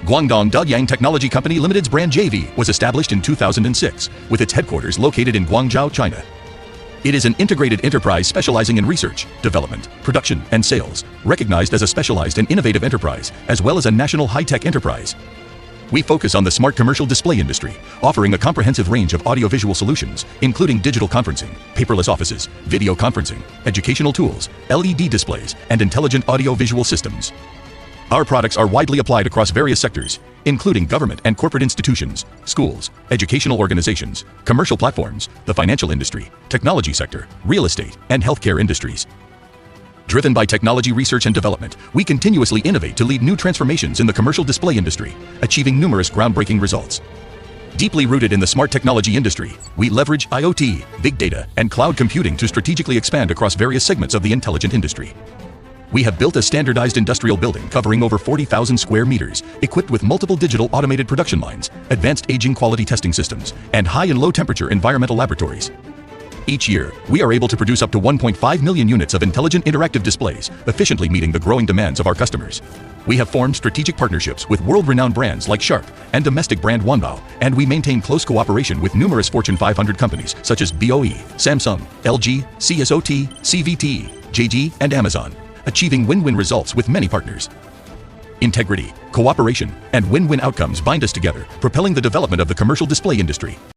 Guangdong Dayang Technology Company Limited's brand JAV was established in 2006, with its headquarters located in Guangzhou, China. It is an integrated enterprise specializing in research, development, production, and sales, recognized as a specialized and innovative enterprise, as well as a national high-tech enterprise. We focus on the smart commercial display industry, offering a comprehensive range of audiovisual solutions, including digital conferencing, paperless offices, video conferencing, educational tools, LED displays, and intelligent audiovisual systems. Our products are widely applied across various sectors, including government and corporate institutions, schools, educational organizations, commercial platforms, the financial industry, technology sector, real estate, and healthcare industries. Driven by technology research and development, we continuously innovate to lead new transformations in the commercial display industry, achieving numerous groundbreaking results. Deeply rooted in the smart technology industry, we leverage IoT, big data, and cloud computing to strategically expand across various segments of the intelligent industry. We have built a standardized industrial building covering over 40,000 square meters, equipped with multiple digital automated production lines, advanced aging quality testing systems, and high and low temperature environmental laboratories. Each year, we are able to produce up to 1.5 million units of intelligent interactive displays, efficiently meeting the growing demands of our customers. We have formed strategic partnerships with world-renowned brands like Sharp and domestic brand Wanbao, and we maintain close cooperation with numerous Fortune 500 companies such as BOE, Samsung, LG, CSOT, CVT, JG, and Amazon, achieving win-win results with many partners. Integrity, cooperation, and win-win outcomes bind us together, propelling the development of the commercial display industry.